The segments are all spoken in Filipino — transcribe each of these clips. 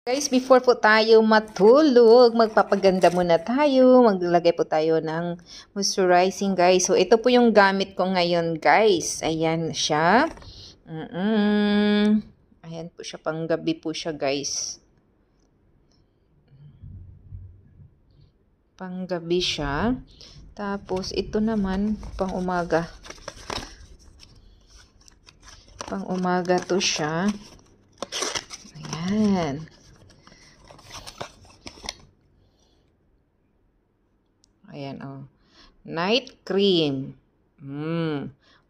Guys, before po tayo matulog, magpapaganda muna tayo. Maglagay po tayo ng moisturizing, guys. So, ito po yung gamit ko ngayon, guys. Ayan siya. Ayan po siya, panggabi po siya, guys. Panggabi siya. Tapos, ito naman, pang umaga. Pang umaga to siya. Ayan. Ayan, oh. Night cream.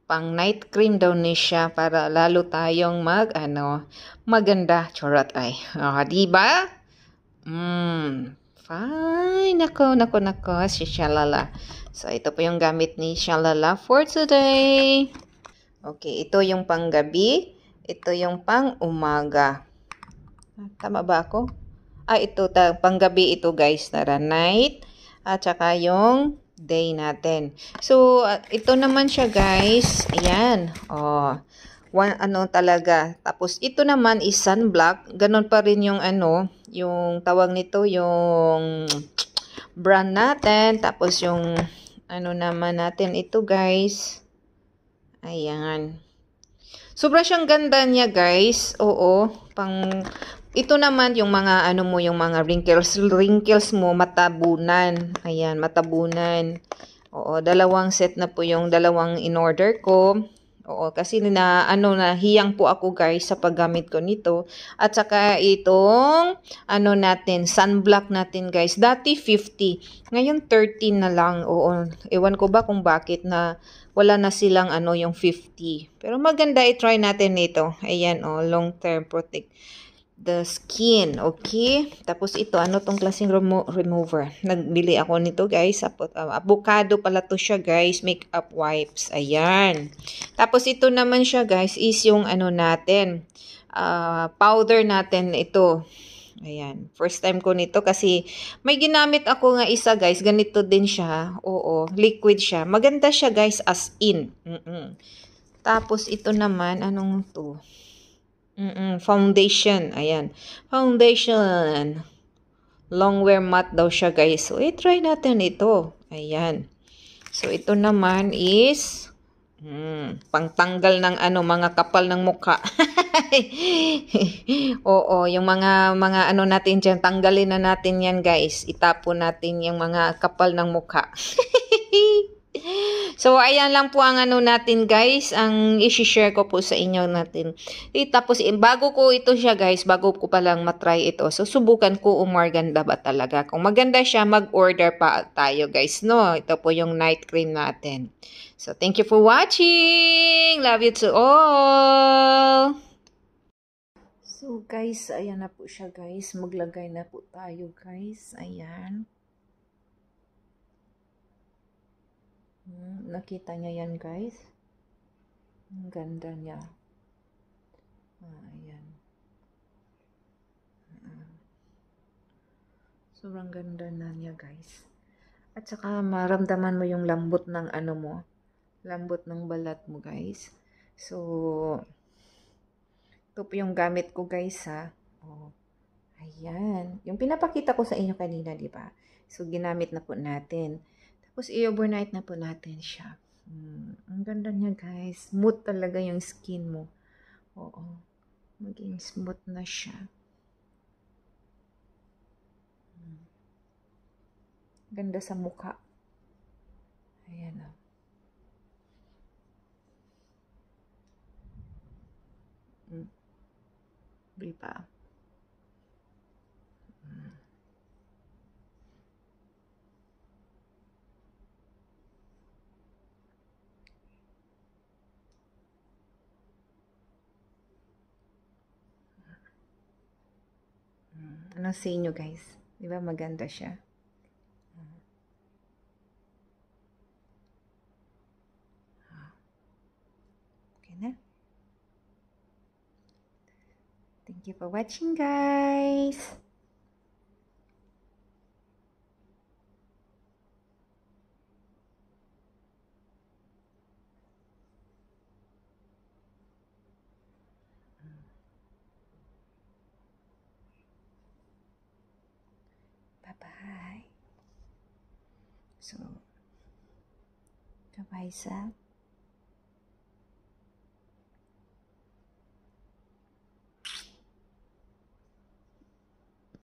Pang night cream daw ni siya para lalo tayong maganda. Charot ay. Diba? Fine. Nako. Si Shalala. So, ito po yung gamit ni Shalala for today. Okay, ito yung panggabi. Ito yung pang umaga. Tama ba ako? Ito, panggabi ito, guys. Tara, night. At saka yung day natin. So, ito naman siya, guys. Ayan. Oh, talaga. Tapos, ito naman is sunblock. Ganon pa rin yung yung tawag nito, yung brand natin. Tapos, yung naman natin ito, guys. Ayan. Sobra siyang ganda niya, guys. Oo. Ito naman yung mga yung mga wrinkles mo matabunan. Ayan, matabunan. Oo, dalawang set na po yung dalawang in order ko. Oo, kasi hiyang po ako, guys, sa paggamit ko nito. At saka itong natin, sunblock natin, guys. Dati 50. Ngayon 13 na lang. Oo, ewan ko ba kung bakit na wala na silang yung 50. Pero maganda, i-try natin nito. Ayan, long term protect the skin. Okay? Tapos ito, tong klaseng remover. Nagbili ako nito, guys. Avocado pala to siya, guys. Makeup wipes. Ayan. Tapos ito naman siya, guys, is yung natin. Powder natin ito. Ayan. First time ko nito kasi may ginamit ako nga isa, guys. Ganito din siya. Oo. Liquid siya. Maganda siya, guys, as in. Tapos ito naman, anong to? Foundation. Ayan. Foundation. Longwear matte daw siya, guys. So, try natin ito. Ayan. So, ito naman is pangtanggal ng mga kapal ng mukha. Oo, yung mga natin dyan, tanggalin na natin yan, guys. Itapon natin yung mga kapal ng mukha. So, ayan lang po ang natin, guys. Ang isi-share ko po sa inyo natin. Tapos, bago ko ito siya, guys, bago ko palang matry ito. So, subukan ko maganda ba talaga. Kung maganda siya, mag-order pa tayo, guys, no? Ito po yung night cream natin. So, thank you for watching. Love you to all. So, guys, ayan na po siya, guys. Maglagay na po tayo, guys. Ayan. Nakita niya yan, guys. Ang ganda niya. Ayan. Sobrang ganda na niya, guys. At saka maramdaman mo yung lambot ng mo. Lambot ng balat mo, guys. So, ito po yung gamit ko, guys, ha. Oh. Ayan. Yung pinapakita ko sa inyo kanina, di ba? So, ginamit na po natin. Tapos, i-overnight na po natin siya. Ang ganda niya, guys. Smooth talaga yung skin mo. Oo. Maging smooth na siya. Ganda sa mukha. Ayan, oh. Diba? Ano sa inyo, guys? Diba maganda siya? Okay na? Thank you for watching, guys! So, kapaisa.